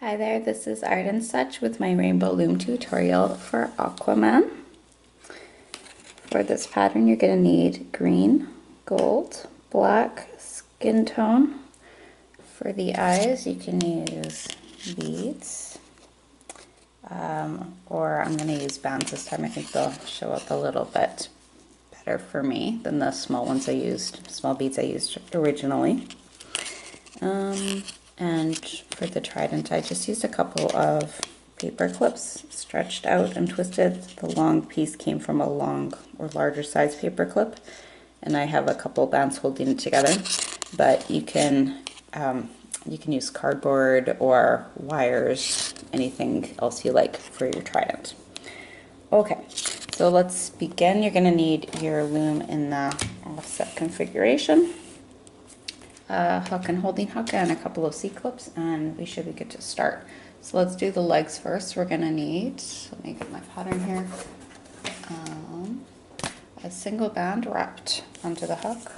Hi there, this is Art and Such with my Rainbow Loom tutorial for Aquaman. For this pattern you're going to need green, gold, black, skin tone. For the eyes you can use beads, or I'm going to use bands this time. I think they'll show up a little bit better for me than the small beads I used originally. And for the trident, I just used a couple of paper clips, stretched out and twisted. The long piece came from a long or larger size paper clip, and I have a couple bands holding it together. But you can use cardboard or wires, anything else you like for your trident. Okay, so let's begin. You're going to need your loom in the offset configuration. Hook and holding hook and a couple of C-clips, and we should be good to start. So let's do the legs first. We're going to need, let me get my pattern here, a single band wrapped onto the hook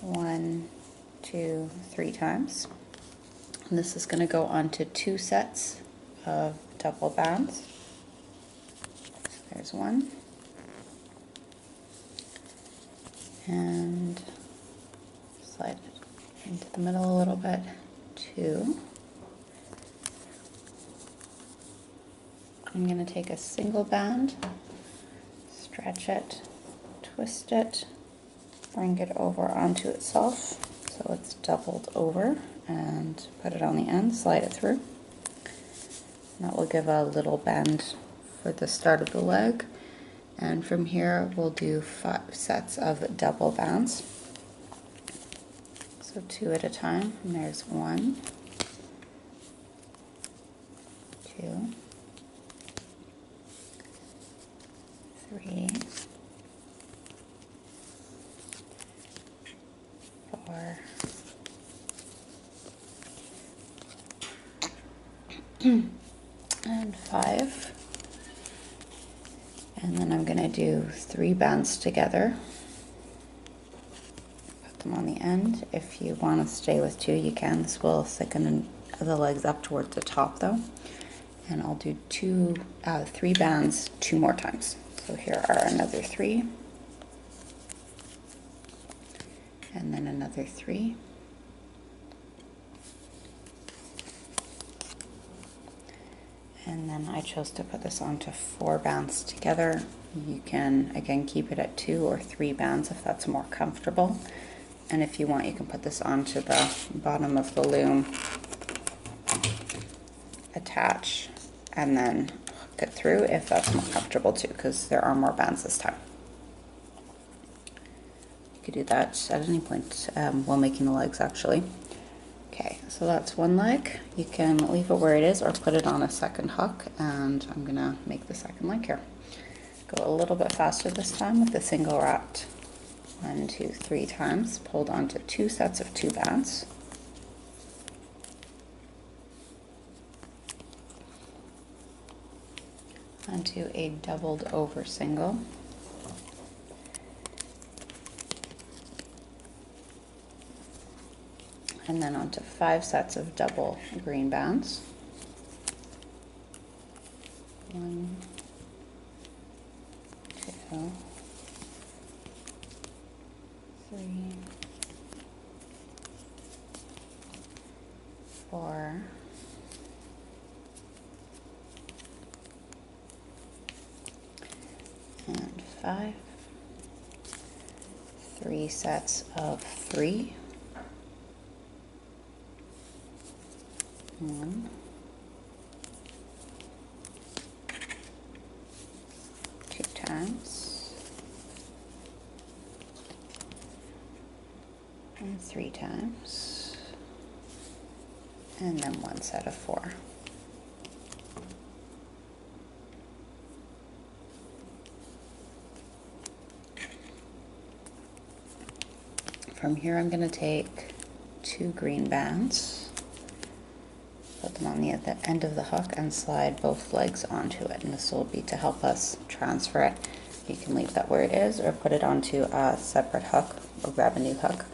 1, 2, 3 times. And this is going to go onto 2 sets of double bands. So there's 1, and slide it into the middle a little bit, 2. I'm going to take a single band, stretch it, twist it, bring it over onto itself so it's doubled over, and put it on the end, slide it through. And that will give a little bend for the start of the leg. And from here we'll do 5 sets of double bands. So 2 at a time, and there's 1, 2, 3, 4, and 5. And then I'm going to do 3 bands together. Put them on the end. If you want to stay with 2, you can. This will thicken the legs up towards the top though. And I'll do 3 bands 2 more times. So here are another 3. And then another 3. And then I chose to put this onto 4 bands together. You can, again, keep it at 2 or 3 bands if that's more comfortable. And if you want, you can put this onto the bottom of the loom, attach, and then hook it through if that's more comfortable too, because there are more bands this time. You could do that at any point while making the legs actually. Okay, so that's one leg. You can leave it where it is or put it on a second hook, and I'm gonna make the second leg here. Go a little bit faster this time with the single wrapped 1, 2, 3 times, pulled onto 2 sets of 2 bands. Onto a doubled over single. And then onto 5 sets of double green bands. 1, 2, 3, 4, and 5. 3 sets of 3. 1, 2 times, and 3 times, and then 1 set of 4. From here I'm going to take 2 green bands, put them on the end of the hook, and slide both legs onto it, and this will be to help us transfer it. You can leave that where it is or put it onto a separate hook or grab a new hook.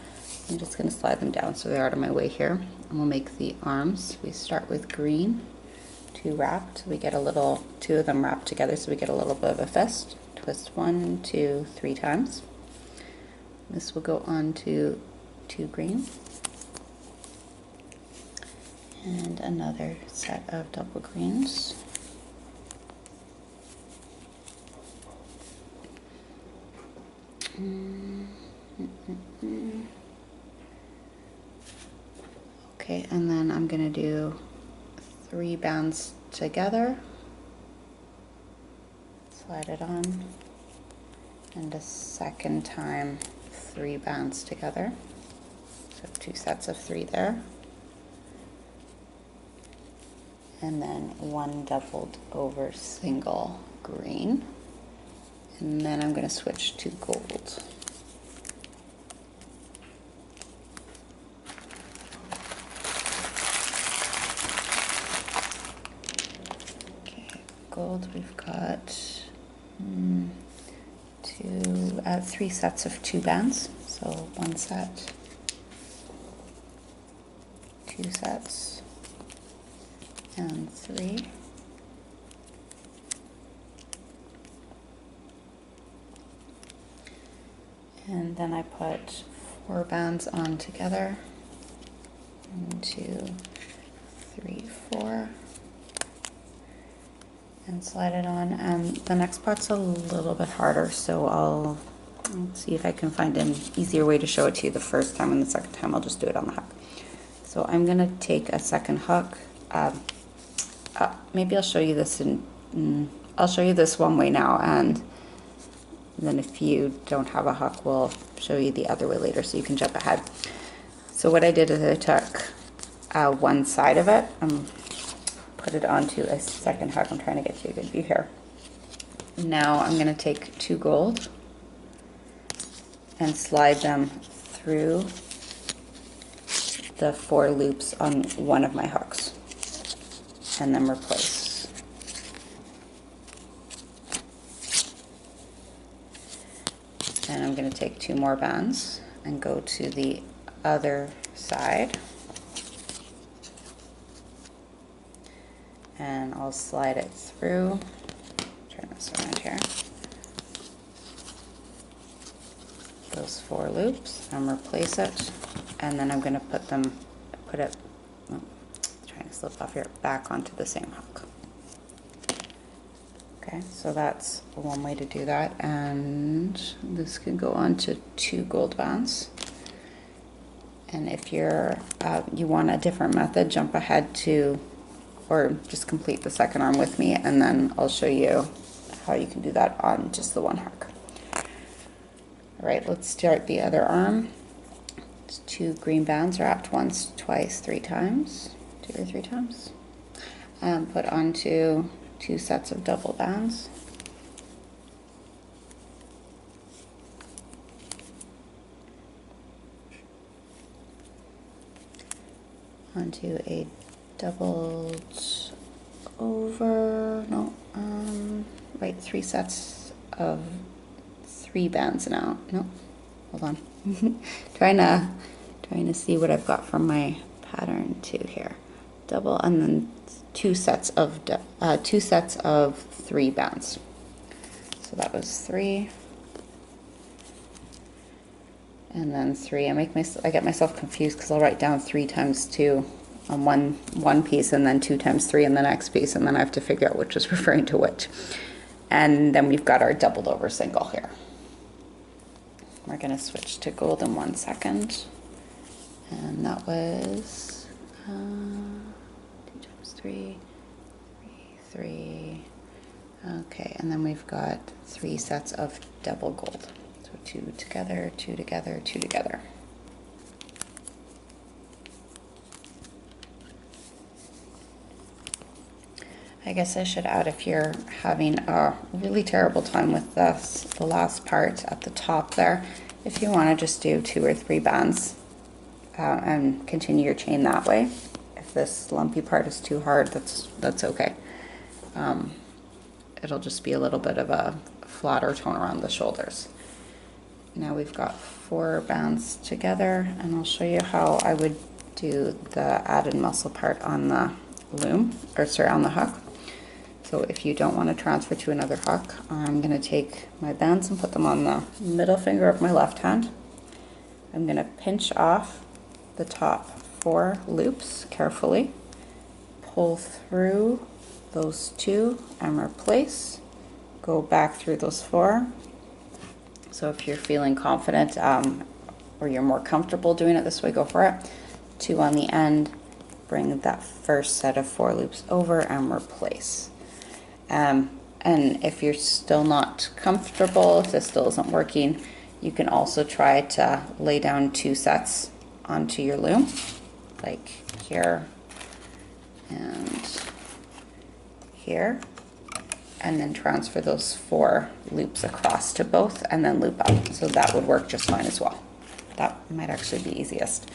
I'm just going to slide them down so they're out of my way here. And we'll make the arms. We start with green, 2 wrapped. We get a little, 2 of them wrapped together so we get a little bit of a fist. Twist 1, 2, 3 times. This will go on to 2 green. And another set of double greens. Okay, and then I'm going to do 3 bands together, slide it on, and a second time 3 bands together, so 2 sets of 3 there, and then 1 doubled over single green, and then I'm going to switch to gold. Gold, we've got 3 sets of 2 bands, so 1 set, 2 sets, and 3. And then I put 4 bands on together, 1, 2, 3, 4. And slide it on, and the next part's a little bit harder, so I'll see if I can find an easier way to show it to you the first time, and the second time I'll just do it on the hook. So I'm going to take a second hook. Maybe I'll show you this I'll show you this one way now, and then if you don't have a hook, we'll show you the other way later so you can jump ahead. So what I did is I took one side of it, put it onto a second hook. I'm trying to get you a good view here. Now I'm going to take 2 gold and slide them through the 4 loops on one of my hooks, and then replace. And I'm going to take 2 more bands and go to the other side. And I'll slide it through, turn this around here, those 4 loops, and replace it, and then I'm going to put it, trying to slip off here, back onto the same hook. Okay, so that's one way to do that, and this can go on to 2 gold bands. And if you're, you want a different method, jump ahead to, or just complete the second arm with me, and then I'll show you how you can do that on just the one hook. All right, let's start the other arm. It's 2 green bands wrapped once, twice, 3 times, 2 or 3 times, and put onto 2 sets of double bands. Onto a doubled over, right, 3 sets of 3 bands now. No, hold on. trying to see what I've got from my pattern too here. Double, and then 2 sets of 3 bands. So that was 3, and then 3. I get myself confused because I'll write down 3 times 2 on one piece, and then 2 times 3 in the next piece, and then I have to figure out which is referring to which. And then we've got our doubled over single here. We're going to switch to gold in 1 second, and that was 2 times 3, 3. Okay, and then we've got 3 sets of double gold. So 2 together, 2 together, 2 together. I guess I should add, if you're having a really terrible time with this, the last part at the top there, if you want to just do 2 or 3 bands and continue your chain that way. If this lumpy part is too hard, that's okay. It'll just be a little bit of a flatter tone around the shoulders. now we've got 4 bands together, and I'll show you how I would do the added muscle part on the loom, or sorry, on the hook. So if you don't want to transfer to another hook, I'm going to take my bands and put them on the middle finger of my left hand. I'm going to pinch off the top 4 loops carefully, pull through those 2 and replace, go back through those 4. So if you're feeling confident or you're more comfortable doing it this way, go for it. 2 on the end, bring that first set of 4 loops over and replace. And if you're still not comfortable, if this still isn't working, you can also try to lay down 2 sets onto your loom, like here and here, and then transfer those 4 loops across to both and then loop up. So that would work just fine as well. That might actually be easiest.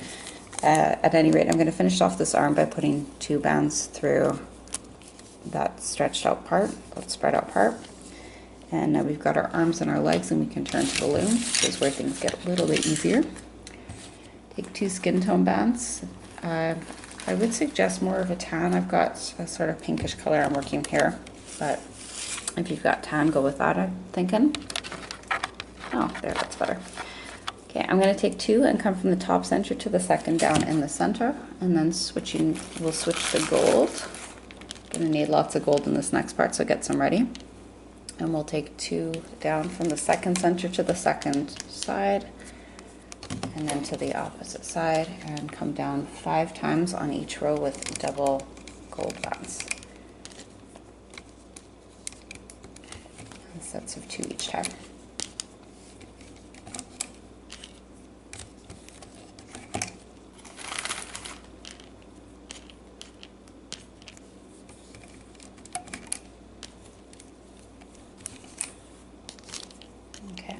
At any rate, I'm going to finish off this arm by putting 2 bands through that stretched out part, that spread out part. And now we've got our arms and our legs, and we can turn to the loom. This is where things get a little bit easier. Take 2 skin tone bands. I would suggest more of a tan. I've got a sort of pinkish color I'm working here, but if you've got tan, go with that, I'm thinking. Oh, there, that's better. Okay, I'm going to take 2 and come from the top center to the second down in the center, and then we'll switch to gold. Going to need lots of gold in this next part, so get some ready. And we'll take 2 down from the second center to the second side, and then to the opposite side, and come down 5 times on each row with double gold bands. And sets of 2 each time.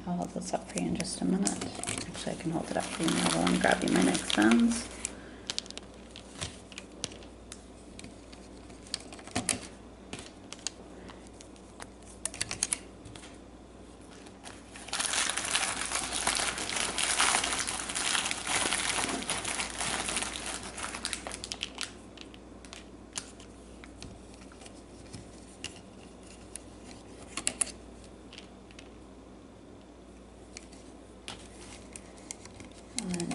I'll hold this up for you in just a minute. Actually, I can hold it up for you now while I'm grabbing my next bands.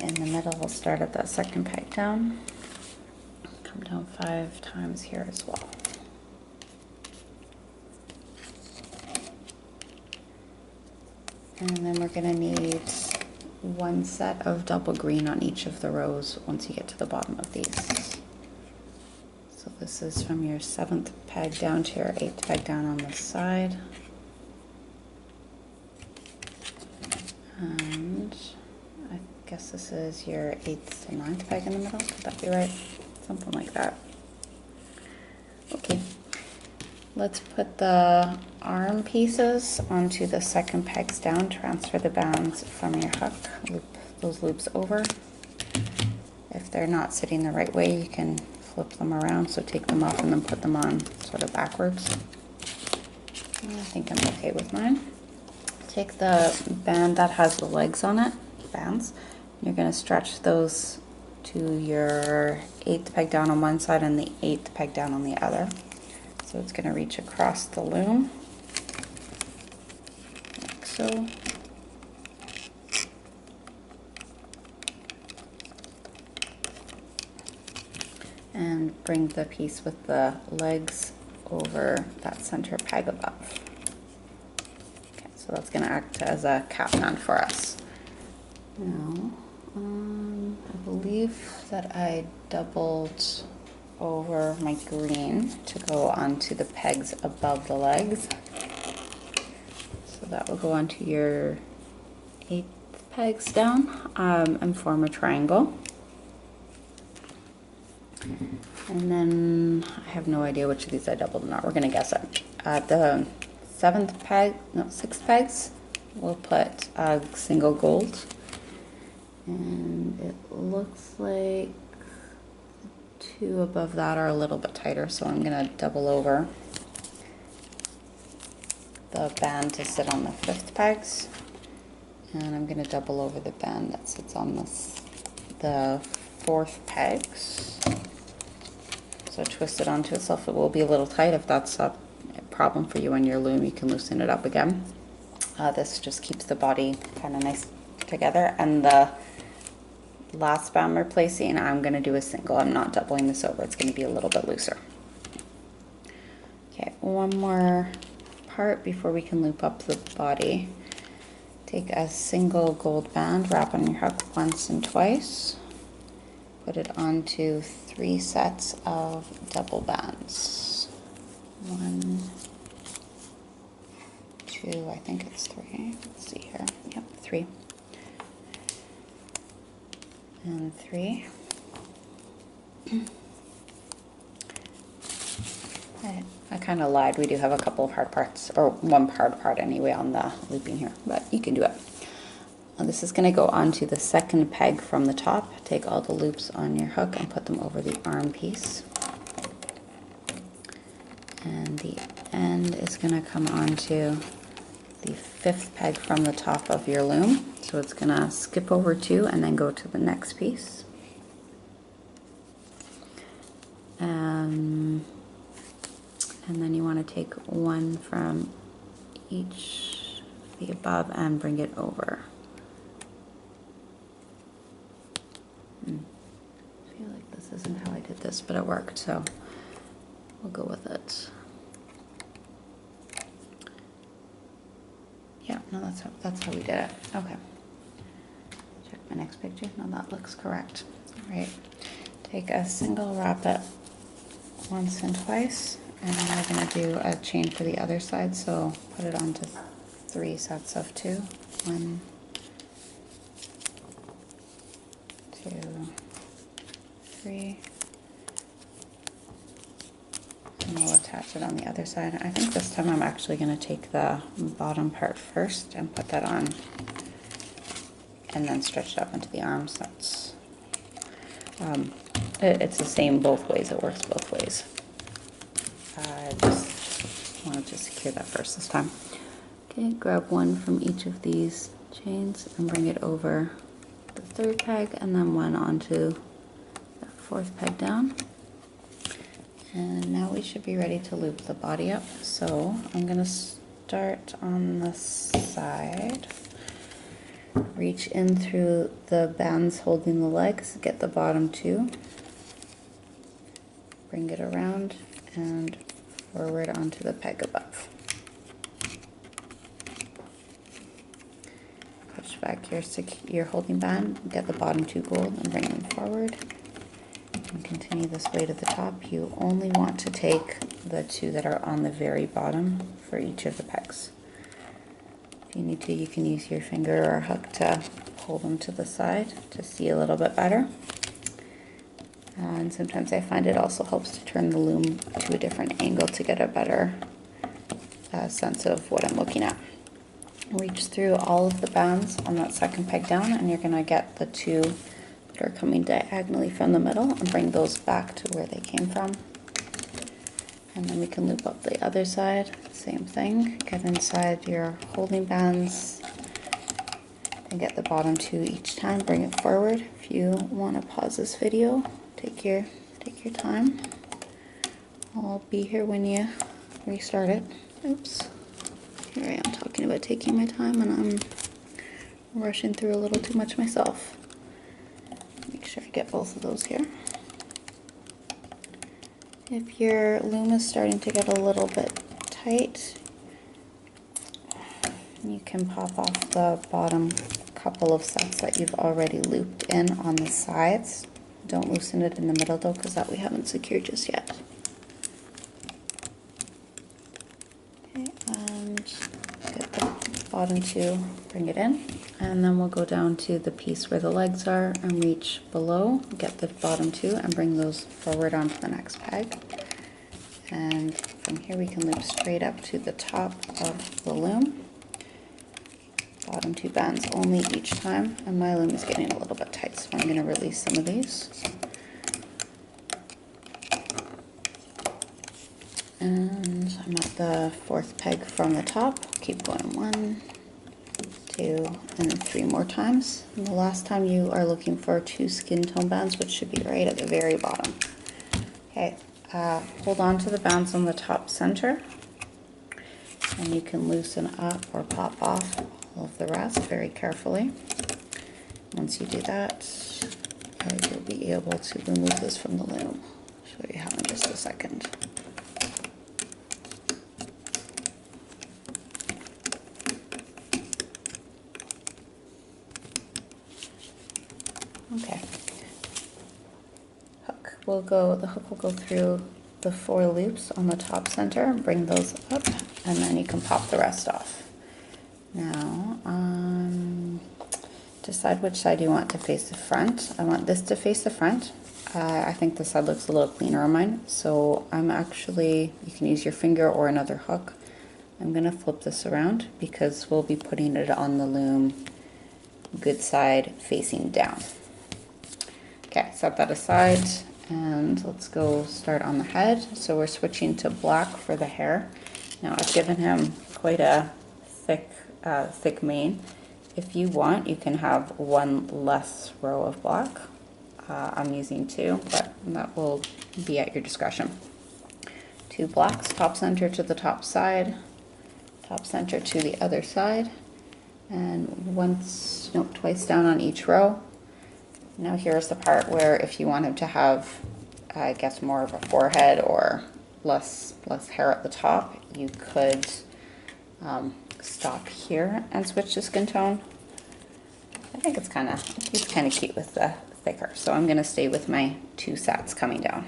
In the middle, we'll start at that second peg down, come down 5 times here as well. And then we're going to need 1 set of double green on each of the rows once you get to the bottom of these. So this is from your 7th peg down to your 8th peg down on this side. And I guess this is your 8th to 9th peg in the middle. Could that be right? Something like that. Okay. Let's put the arm pieces onto the second pegs down. Transfer the bands from your hook. Loop those loops over. If they're not sitting the right way, you can flip them around. So take them off and then put them on sort of backwards. I think I'm okay with mine. Take the band that has the legs on it, bands. You're going to stretch those to your 8th peg down on one side and the 8th peg down on the other. So it's going to reach across the loom, like so. And bring the piece with the legs over that center peg above. Okay, so that's going to act as a cap band for us. Now, I believe that I doubled over my green to go onto the pegs above the legs. So that will go onto your 8th pegs down and form a triangle. And then I have no idea which of these I doubled or not. We're going to guess it. At the 7th peg, no, 6th pegs, we'll put a single gold. And it looks like 2 above that are a little bit tighter, so I'm going to double over the band to sit on the 5th pegs. And I'm going to double over the band that sits on the fourth pegs. So twist it onto itself. It will be a little tight. If that's a problem for you on your loom, you can loosen it up again. This just keeps the body kind of nice together. And the last band we're placing, I'm going to do a single. I'm not doubling this over. It's going to be a little bit looser. Okay, one more part before we can loop up the body. Take a single gold band, wrap on your hook once and twice. Put it onto 3 sets of double bands. 1, 2, I think it's 3. Let's see here. Yep, 3. And 3. I kind of lied. We do have a couple of hard parts, or one hard part anyway on the looping here, but you can do it. This is going to go onto the second peg from the top. Take all the loops on your hook and put them over the arm piece. And the end is going to come onto the 5th peg from the top of your loom. So it's going to skip over 2 and then go to the next piece. And then you want to take one from each of the above and bring it over. I feel like this isn't how I did this, but it worked, so we'll go with it. Yeah, no, that's how we did it. Okay. Check my next picture. No, that looks correct. All right. Take a single, wrap it once and twice, and then we're going to do a chain for the other side. So put it onto 3 sets of 2. 1, 2, 3. And we'll attach it on the other side. I think this time I'm actually going to take the bottom part first and put that on, and then stretch it up into the arms. That's it's the same both ways. It works both ways. I just wanted to secure that first this time. Okay, grab one from each of these chains and bring it over the 3rd peg, and then one onto the 4th peg down. And now we should be ready to loop the body up. So I'm going to start on the side, reach in through the bands holding the legs, get the bottom 2, bring it around and forward onto the peg above. Push back your holding band, get the bottom 2 gold and bring them forward. And continue this way to the top. You only want to take the 2 that are on the very bottom for each of the pegs. If you need to, you can use your finger or hook to pull them to the side to see a little bit better. And sometimes I find it also helps to turn the loom to a different angle to get a better sense of what I'm looking at. Reach through all of the bands on that 2nd peg down, and you're going to get the 2 that are coming diagonally from the middle and bring those back to where they came from. And then we can loop up the other side, same thing. Get inside your holding bands and get the bottom 2 each time, bring it forward. If you want to pause this video, take your time. I'll be here when you restart it. Oops. Here I am talking about taking my time, and I'm rushing through a little too much myself. Make sure I get both of those here. If your loom is starting to get a little bit tight, you can pop off the bottom couple of sets that you've already looped in on the sides. Don't loosen it in the middle though, because that we haven't secured just yet. Okay, and get the bottom 2, bring it in, and then we'll go down to the piece where the legs are and reach below, get the bottom 2 and bring those forward onto the next peg. And from here we can loop straight up to the top of the loom. Bottom 2 bands only each time, and my loom is getting a little bit tight, so I'm going to release some of these. And I'm at the 4th peg from the top. Keep going. 1, 2, 2, and 3 more times. And the last time you are looking for 2 skin tone bands, which should be right at the very bottom. Okay, hold on to the bands on the top center, and you can loosen up or pop off all of the rest very carefully. Once you do that, you'll be able to remove this from the loom. I'll show you how in just a second. Okay. The hook will go through the 4 loops on the top center and bring those up, and then you can pop the rest off. Now, decide which side you want to face the front. I want this to face the front. I think this side looks a little cleaner on mine, so you can use your finger or another hook. I'm going to flip this around because we'll be putting it on the loom good side facing down. Okay, set that aside, and let's go start on the head. So we're switching to black for the hair. Now I've given him quite a thick mane. If you want, you can have 1 less row of black. I'm using 2, but that will be at your discretion. 2 blacks, top center to the top side, top center to the other side, and twice down on each row. Now here's the part where if you want him to have, I guess, more of a forehead or less hair at the top, you could stop here and switch to skin tone. I think it's kind of cute with the thicker, so I'm going to stay with my 2 sets coming down.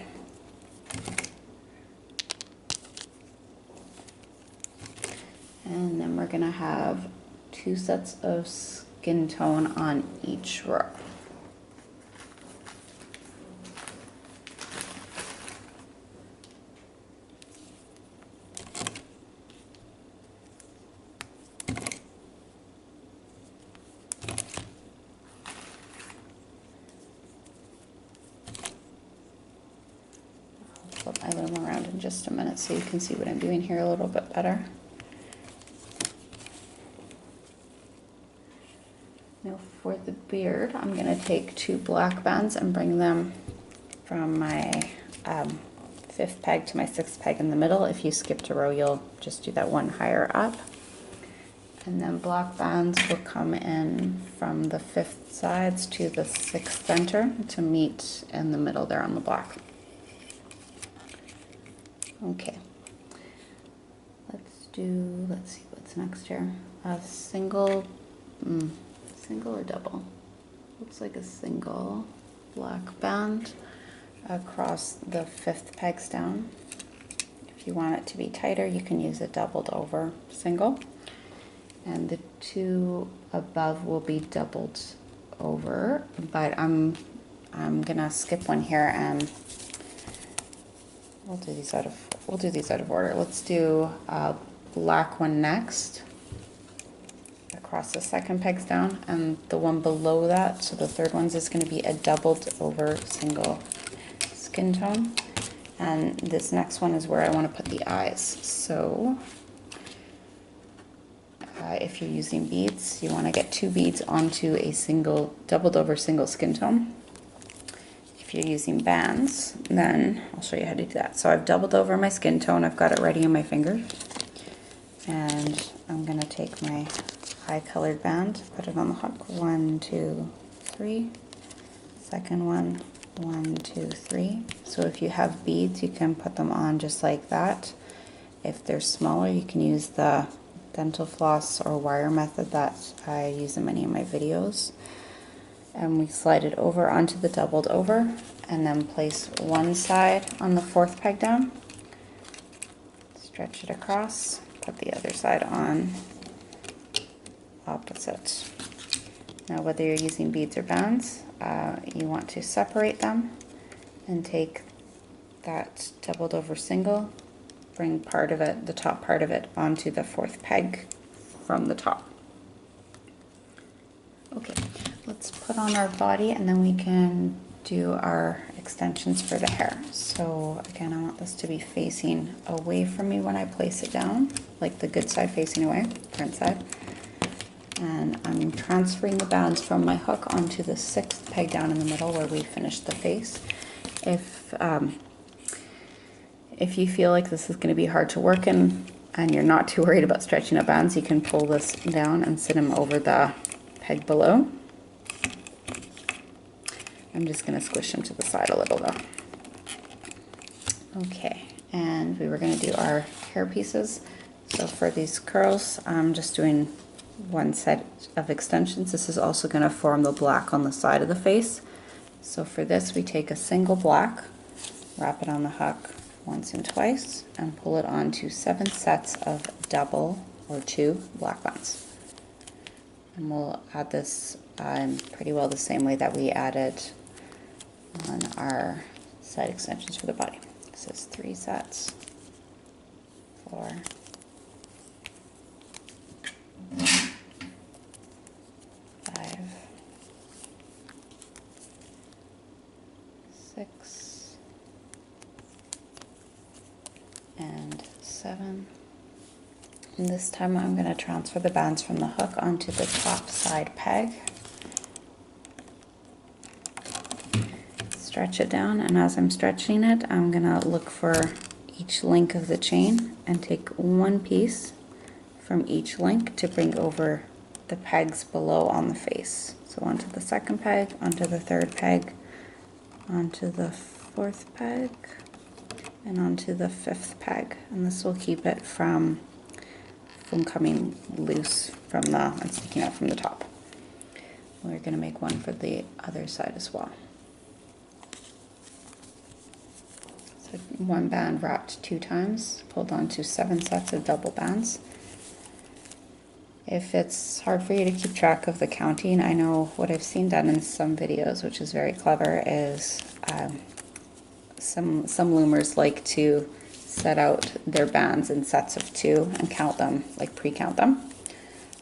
And then we're going to have 2 sets of skin tone on each row. Flip my loom around in just a minute so you can see what I'm doing here a little bit better. Now for the beard, I'm going to take 2 black bands and bring them from my 5th peg to my 6th peg in the middle. If you skipped a row, you'll just do that 1 higher up. And then black bands will come in from the 5th sides to the 6th center to meet in the middle there on the black. Okay, let's see what's next here. A single or double? Looks like a single black band across the 5th pegs down. If you want it to be tighter, you can use a doubled over single. And the 2 above will be doubled over, but I'm gonna skip one here and we'll do these out of order. Let's do a black one next across the 2nd pegs down, and the one below that, so the 3rd one's is going to be a doubled over single skin tone, and this next one is where I want to put the eyes. So if you're using beads, you want to get 2 beads onto a single doubled over single skin tone. If you're using bands, then I'll show you how to do that. So I've doubled over my skin tone, I've got it ready in my fingers, and I'm going to take my high colored band, put it on the hook, 1, 2, 3, second one, 1, 2, 3. So if you have beads, you can put them on just like that. If they're smaller, you can use the dental floss or wire method that I use in many of my videos. And we slide it over onto the doubled over, and then place one side on the 4th peg down, stretch it across, put the other side on opposite. Now whether you're using beads or bands, you want to separate them and take that doubled over single, bring part of it, the top part of it, onto the 4th peg from the top. Okay, let's put on our body and then we can do our extensions for the hair. So again, I want this to be facing away from me when I place it down, like the good side facing away, front side. And I'm transferring the bands from my hook onto the 6th peg down in the middle where we finished the face. If you feel like this is going to be hard to work in and you're not too worried about stretching out bands, you can pull this down and sit them over the peg below. I'm just going to squish them to the side a little though. Okay, and we were going to do our hair pieces. So for these curls, I'm just doing one set of extensions. This is also going to form the black on the side of the face. So for this, we take a single black, wrap it on the hook once and twice, and pull it onto 7 sets of double or 2 black bands. And we'll add this pretty well the same way that we added on our side extensions for the body. This is 3 sets, 4, 5, 6, and 7. And this time I'm going to transfer the bands from the hook onto the top side peg. Stretch it down, and as I'm stretching it, I'm going to look for each link of the chain and take one piece from each link to bring over the pegs below on the face. So onto the 2nd peg, onto the 3rd peg, onto the 4th peg, and onto the 5th peg. And this will keep it from coming loose from and sticking out from the top. We're going to make one for the other side as well. So one band wrapped 2 times, pulled onto 7 sets of double bands. If it's hard for you to keep track of the counting, I know what I've seen done in some videos, which is very clever, is some loomers like to set out their bands in sets of 2 and count them, like pre-count them.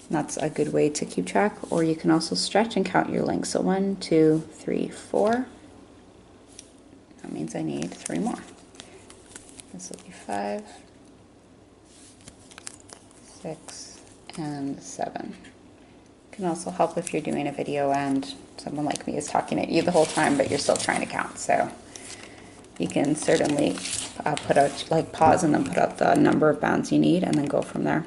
And that's a good way to keep track. Or you can also stretch and count your links. So 1, 2, 3, 4. That means I need 3 more. This will be 5, 6, and 7. It can also help if you're doing a video and someone like me is talking at you the whole time, but you're still trying to count. So you can certainly pause and then put out the number of bands you need and then go from there.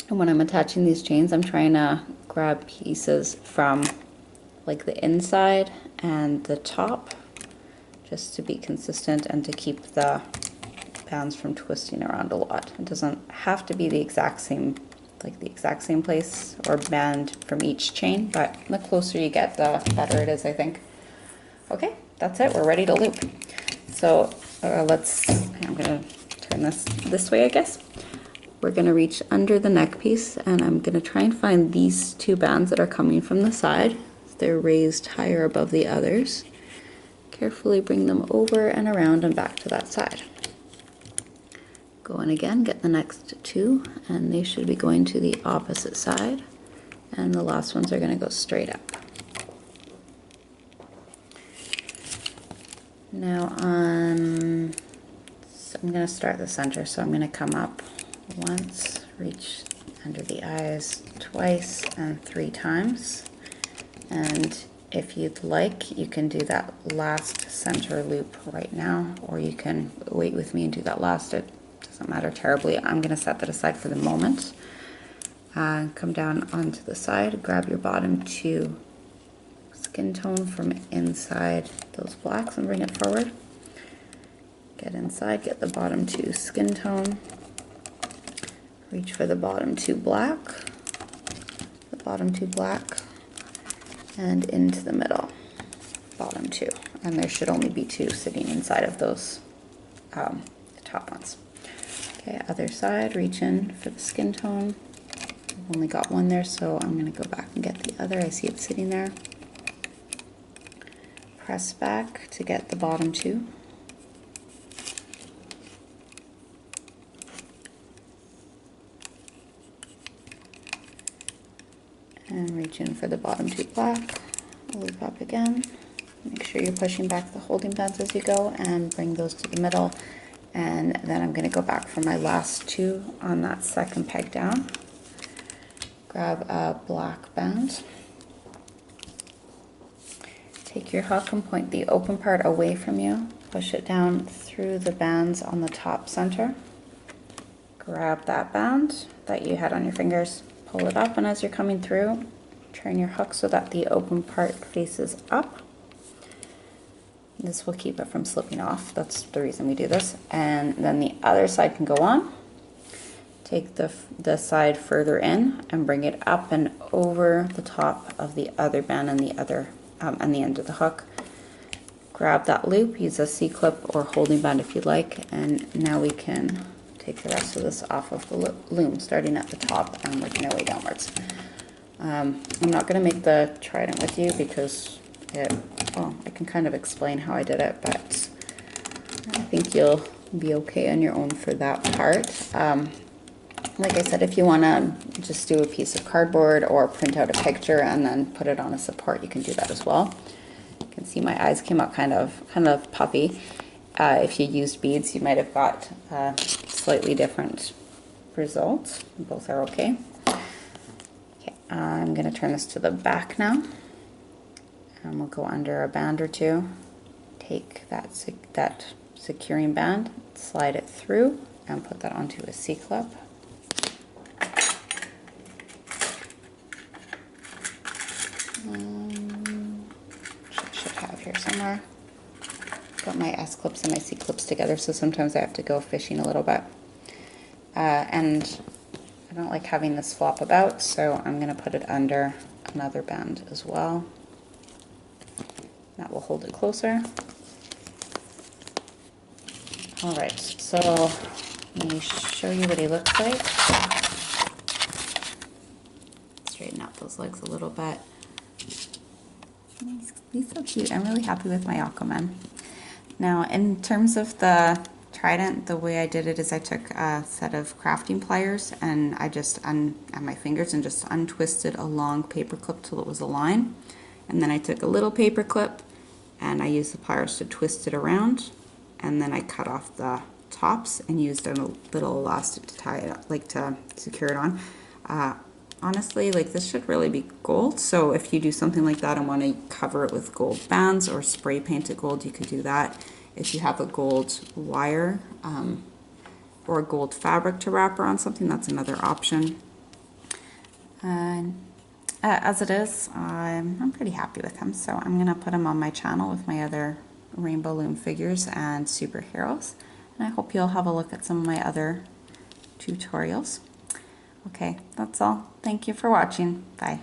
And when I'm attaching these chains, I'm trying to grab pieces from like the inside and the top just to be consistent and to keep the bands from twisting around a lot. It doesn't have to be the exact same place or band from each chain, but the closer you get, the better it is, I think. Okay, that's it. We're ready to loop. So I'm going to turn this way, I guess. We're going to reach under the neck piece, and I'm going to try and find these 2 bands that are coming from the side. They're raised higher above the others. Carefully bring them over and around and back to that side. Go in again, get the next 2, and they should be going to the opposite side. And the last ones are going to go straight up. Now I'm going to start the center, so I'm going to come up once, reach under the eyes twice, and 3 times. And if you'd like, you can do that last center loop right now, or you can wait with me and do that last. It doesn't matter terribly. I'm going to set that aside for the moment. Come down onto the side, grab your bottom 2 skin tone from inside those blacks and bring it forward. Get inside, get the bottom 2 skin tone, reach for the bottom 2 black, the bottom 2 black, and into the middle, bottom 2. And there should only be 2 sitting inside of those the top ones. Okay, other side, reach in for the skin tone. I've only got 1 there, so I'm going to go back and get the other. I see it sitting there. Press back to get the bottom 2. And reach in for the bottom 2 black. Loop up again. Make sure you're pushing back the holding bands as you go and bring those to the middle. And then I'm going to go back for my last 2 on that 2nd peg down. grab a black band. Take your hook and point the open part away from you. Push it down through the bands on the top center. Grab that band that you had on your fingers, pull it up, and as you're coming through, turn your hook so that the open part faces up. This will keep it from slipping off. That's the reason we do this. And then the other side can go on. Take the side further in and bring it up and over the top of the other band and the other and the end of the hook. Grab that loop, use a C-clip or holding band if you'd like, and now we can take the rest of this off of the loom, starting at the top and working our way downwards. I'm not going to make the trident with you because well, I can kind of explain how I did it, but I think you'll be okay on your own for that part. Like I said, if you want to just do a piece of cardboard or print out a picture and then put it on a support, you can do that as well. You can see my eyes came out kind of puffy. If you used beads, you might have got a slightly different result. Both are okay. Okay, I'm going to turn this to the back now, and we'll go under a band or two. Take that securing band, slide it through, and put that onto a C-clip. Should have here somewhere. Got my S-clips and my C-clips together, so sometimes I have to go fishing a little bit. And I don't like having this flop about, so I'm going to put it under another band as well. That will hold it closer. Alright, so let me show you what he looks like. Straighten out those legs a little bit. He's so cute. I'm really happy with my Aquaman. Now, in terms of the trident, the way I did it is I took a set of crafting pliers and I just at my fingers and just untwisted a long paper clip till it was a line. And then I took a little paper clip and I used the pliers to twist it around. And then I cut off the tops and used a little elastic to tie it up, like to secure it on. Honestly, like this should really be gold, so if you do something like that and want to cover it with gold bands or spray paint it gold, you could do that. If you have a gold wire or gold fabric to wrap around something, that's another option. As it is, I'm pretty happy with him, so I'm going to put him on my channel with my other Rainbow Loom figures and superheroes, and I hope you'll have a look at some of my other tutorials. Okay, that's all. Thank you for watching. Bye.